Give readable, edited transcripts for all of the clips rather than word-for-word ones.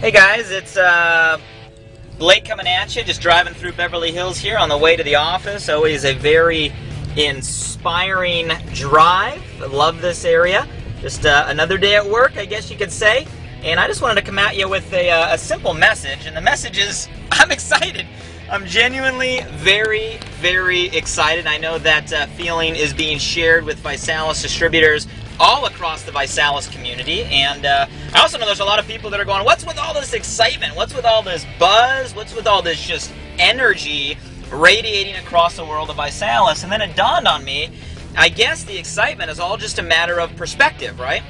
Hey guys, it's Blake coming at you, just driving through Beverly Hills here on the way to the office. Always a very inspiring drive. I love this area. Just another day at work, I guess you could say. And I just wanted to come at you with a simple message. And the message is, I'm excited. I'm genuinely very, very excited. I know that feeling is being shared with ViSalus distributors all across the ViSalus community, and I also know there's a lot of people that are going, what's with all this excitement? What's with all this buzz? What's with all this just energy radiating across the world of ViSalus? And then it dawned on me, I guess the excitement is all just a matter of perspective, right?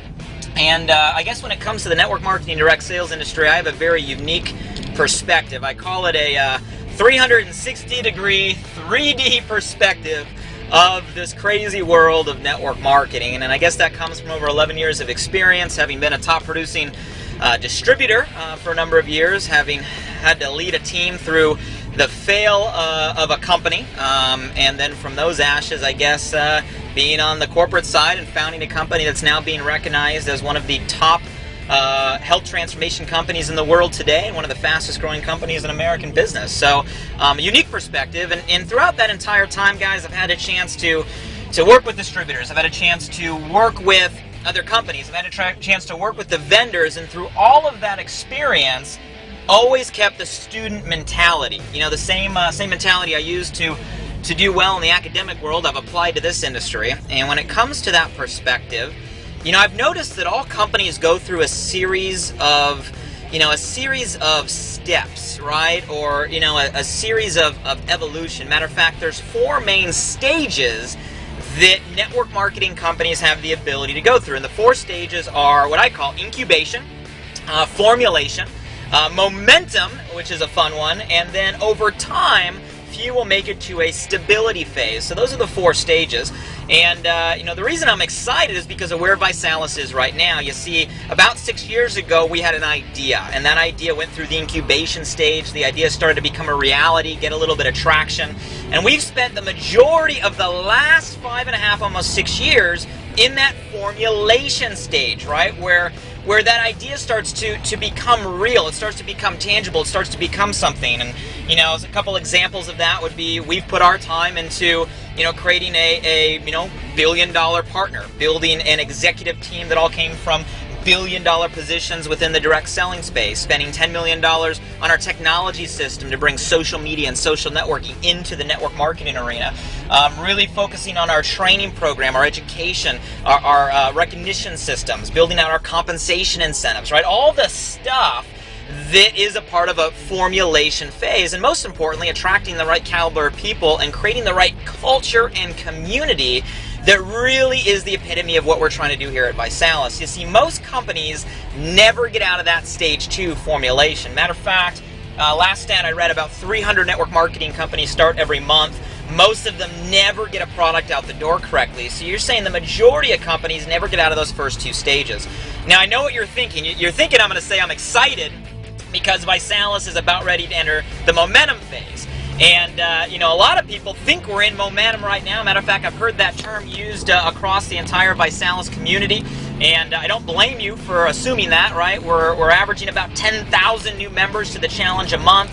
And I guess when it comes to the network marketing direct sales industry, I have a very unique perspective. I call it a 360-degree 3D perspective of this crazy world of network marketing. And I guess that comes from over 11 years of experience, having been a top producing distributor for a number of years, having had to lead a team through the fail of a company, and then from those ashes, I guess, being on the corporate side and founding a company that's now being recognized as one of the top health transformation companies in the world today, and one of the fastest growing companies in American business. So a unique perspective, and throughout that entire time, guys, I've had a chance to work with distributors. I've had a chance to work with other companies. I've had a chance to work with the vendors, and through all of that experience, always kept the student mentality. You know, the same mentality I used to do well in the academic world, I've applied to this industry. And when it comes to that perspective, you know, I've noticed that all companies go through a series of steps, right? Or, you know, a series of evolution. Matter of fact, there's 4 main stages that network marketing companies have the ability to go through. And the 4 stages are what I call incubation, formulation, momentum, which is a fun one, and then over time, few will make it to a stability phase. So those are the 4 stages. And you know, the reason I'm excited is because of where ViSalus is right now. You see, about 6 years ago, we had an idea, and that idea went through the incubation stage. The idea started to become a reality, get a little bit of traction, and we've spent the majority of the last 5.5, almost 6 years in that formulation stage, right? Where that idea starts to become real. It starts to become tangible. It starts to become something. And, you know, as a couple examples of that would be, we've put our time into, you know, creating a billion-dollar partner, building an executive team that all came from billion-dollar positions within the direct selling space, spending $10 million on our technology system to bring social media and social networking into the network marketing arena. Really focusing on our training program, our education, our recognition systems, building out our compensation incentives, right? All the stuff that is a part of a formulation phase, and most importantly, attracting the right caliber of people and creating the right culture and community that really is the epitome of what we're trying to do here at ViSalus. You see, most companies never get out of that stage 2 formulation. Matter of fact, last stat I read, about 300 network marketing companies start every month. Most of them never get a product out the door correctly. So you're saying the majority of companies never get out of those first 2 stages. Now, I know what you're thinking. You're thinking I'm going to say I'm excited because ViSalus is about ready to enter the momentum phase. And, you know, a lot of people think we're in momentum right now. Matter of fact, I've heard that term used across the entire ViSalus community. And I don't blame you for assuming that, right? We're averaging about 10,000 new members to the challenge a month.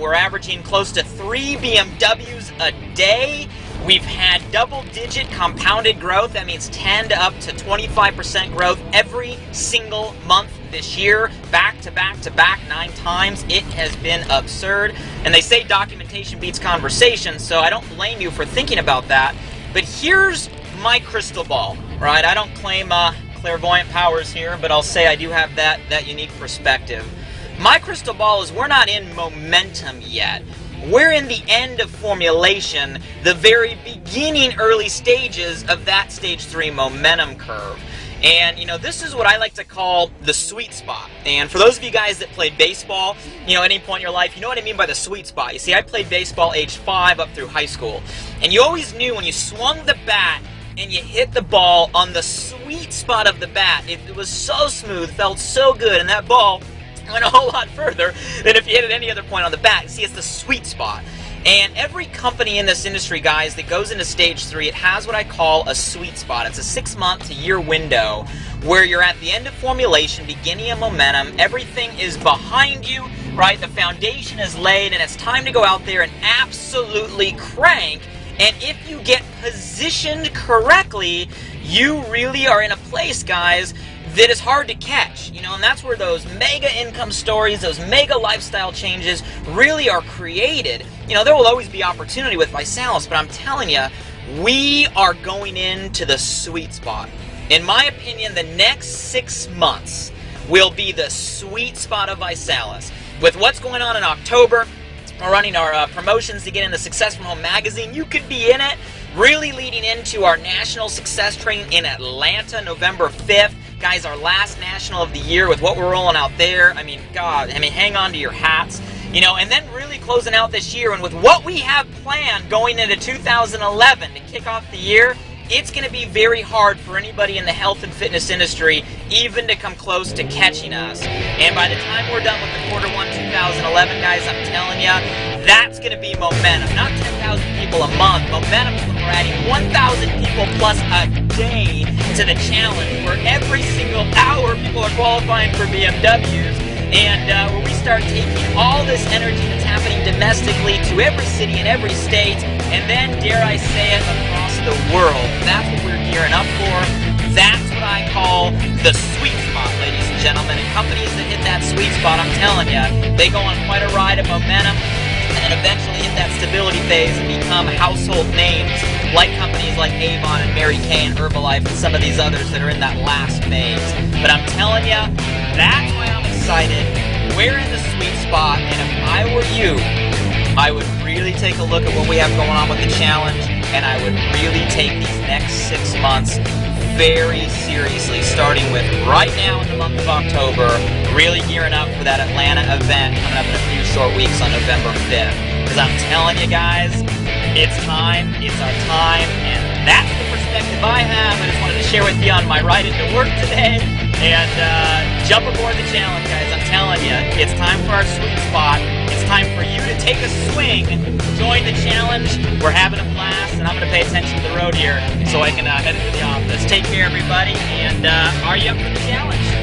We're averaging close to 3 BMWs a day. We've had double-digit compounded growth. That means 10 to up to 25% growth every single month this year, back to back to back 9 times. It has been absurd. And they say documentation beats conversation, so I don't blame you for thinking about that. But here's my crystal ball, right? I don't claim clairvoyant powers here, but I'll say I do have that unique perspective. My crystal ball is we're not in momentum yet. We're in the end of formulation, the very beginning early stages of that stage 3 momentum curve. And, you know, this is what I like to call the sweet spot. And for those of you guys that played baseball, you know, at any point in your life, you know what I mean by the sweet spot. You see, I played baseball age 5 up through high school. And you always knew when you swung the bat and you hit the ball on the sweet spot of the bat, it was so smooth, felt so good, and that ball went a whole lot further than if you hit at any other point on the bat. See, it's the sweet spot. And every company in this industry, guys, that goes into stage 3, it has what I call a sweet spot. It's a 6-month to year window where you're at the end of formulation, beginning of momentum, everything is behind you, right? The foundation is laid, and it's time to go out there and absolutely crank. And if you get positioned correctly, you really are in a place, guys, that is hard to catch, you know, and that's where those mega income stories, those mega lifestyle changes really are created. You know, there will always be opportunity with Visalis, but I'm telling you, we are going into the sweet spot. In my opinion, the next 6 months will be the sweet spot of Visalis. With what's going on in October, we're running our promotions to get in the Success from Home magazine. You could be in it. Really leading into our National Success Training in Atlanta, November 5th. Guys, our last national of the year with what we're rolling out there. I mean, God, hang on to your hats. You know, and then really closing out this year, and with what we have planned going into 2011 to kick off the year, it's going to be very hard for anybody in the health and fitness industry even to come close to catching us. And by the time we're done with the Q1 2011, guys, I'm telling you, that's going to be momentum. Not 10,000 people a month. Momentum is when we're adding 1,000 people plus a day to the challenge, where every single hour people are qualifying for BMWs. And where we start taking all this energy that's happening domestically to every city and every state, and then, dare I say it, across the world. That's what we're gearing up for. That's what I call the sweet spot, ladies and gentlemen. And companies that hit that sweet spot, I'm telling you, they go on quite a ride of momentum, and then eventually hit that stability phase and become household names, like companies like Avon and Mary Kay and Herbalife and some of these others that are in that last phase. But I'm telling you, that's why I'm excited. We're in the sweet spot, and if I were you, I would really take a look at what we have going on with the challenge, and I would really take these next 6 months very seriously, starting with right now in the month of October, really gearing up for that Atlanta event coming up in a few short weeks on November 5th. Because I'm telling you guys, it's time, it's our time, and that's the perspective I have. I just wanted to share with you on my ride into work today, and jump aboard the challenge, guys. I'm telling you, it's time for our sweet spot. It's time for you to take a swing, join the challenge. We're having a blast, and I'm going to pay attention to the road here so I can head into the office. Take care, everybody, and are you up for the challenge?